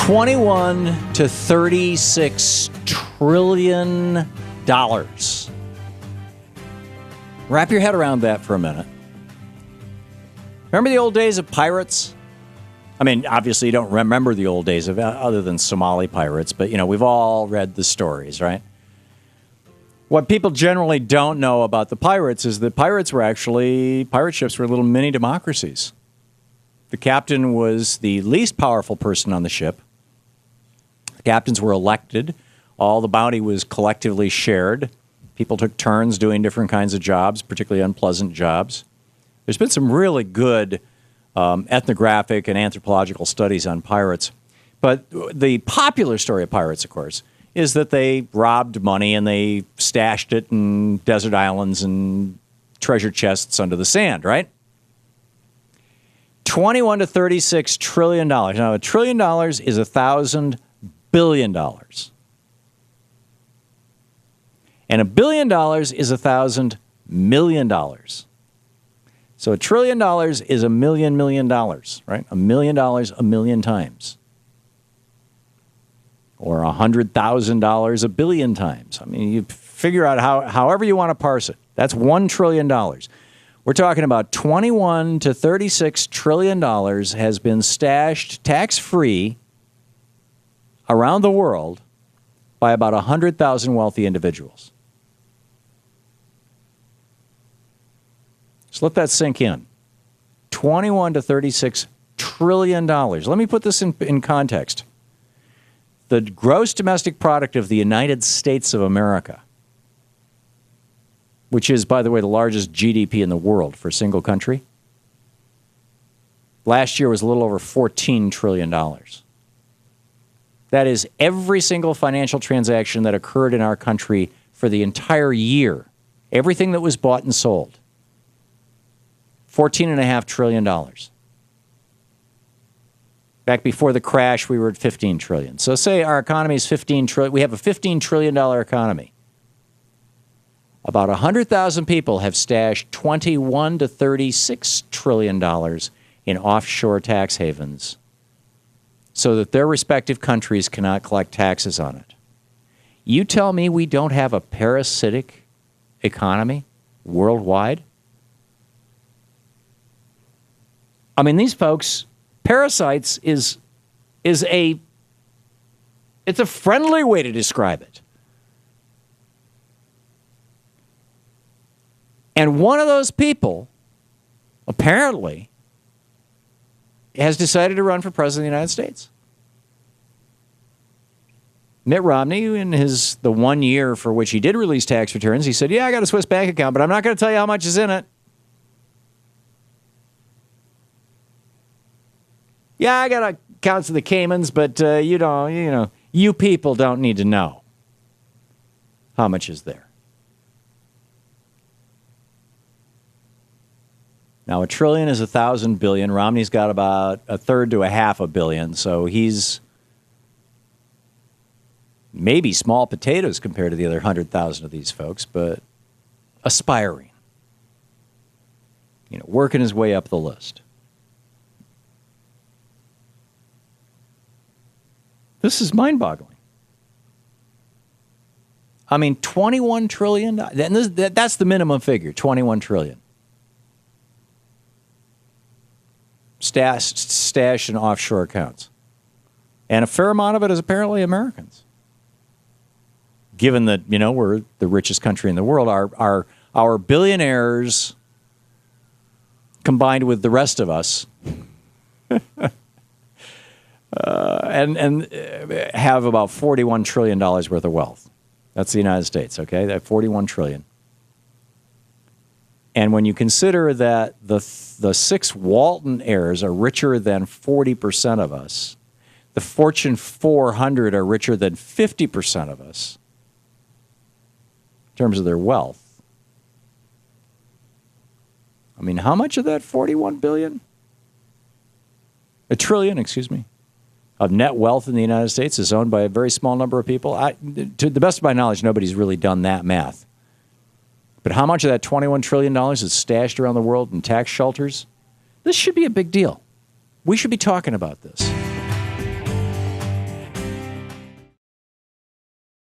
$21 to $36 trillion. Wrap your head around that for a minute. Remember the old days of pirates? I mean, obviously you don't remember the old days of other than Somali pirates, but, we've all read the stories, right? What people generally don't know about the pirates is that pirate ships were little mini democracies. The captain was the least powerful person on the ship. The captains were elected. All the bounty was collectively shared. People took turns doing different kinds of jobs, particularly unpleasant jobs. There's been some really good ethnographic and anthropological studies on pirates. But the popular story of pirates, of course, is that they robbed money and they stashed it in desert islands and treasure chests under the sand, right? $21 to $36 trillion. Now, $1 trillion is 1,000 billion dollars. And $1 billion is 1,000 million dollars. So $1 trillion is $1 million, right? $1 million a million times. Or $100,000 a billion times. I mean, you figure out however you want to parse it. That's $1 trillion. We're talking about $21 to $36 trillion has been stashed tax-free around the world by about 100,000 wealthy individuals. So let that sink in. $21 to $36 trillion. Let me put this in context. The gross domestic product of the United States of America, which is, by the way, the largest GDP in the world for a single country, last year was a little over $14 trillion. That is every single financial transaction that occurred in our country for the entire year. Everything that was bought and sold. $14.5 trillion. Back before the crash, we were at $15 trillion. So say our economy is $15 trillion. We have a $15 trillion economy. About 100,000 people have stashed $21 to $36 trillion in offshore tax havens so that their respective countries cannot collect taxes on it. You tell me we don't have a parasitic economy worldwide? I mean, these folks, parasites it's a friendly way to describe it. And one of those people, apparently, has decided to run for president of the United States. Mitt Romney, in the 1 year for which he did release tax returns, he said, yeah, I got a Swiss bank account, but I'm not going to tell you how much is in it. Yeah, I got accounts of the Caymans, but you people don't need to know how much is there. Now, $1 trillion is 1,000 billion. Romney's got about a third to a half a billion, so he's maybe small potatoes compared to the other 100,000 of these folks, but aspiring. Working his way up the list. This is mind-boggling. I mean, $21 trillion. That's the minimum figure, $21 trillion. Stash in offshore accounts. And a fair amount of it is apparently Americans. Given that, we're the richest country in the world, our billionaires combined with the rest of us and have about $41 trillion worth of wealth. That's the United States, okay? That $41 trillion. And when you consider that the 6 Walton heirs are richer than 40% of us, the Fortune 400 are richer than 50% of us in terms of their wealth. I mean, how much of that 41 billion? $1 trillion, excuse me, of net wealth in the United States is owned by a very small number of people? To the best of my knowledge, nobody's really done that math. But how much of that $21 trillion is stashed around the world in tax shelters? This should be a big deal. We should be talking about this.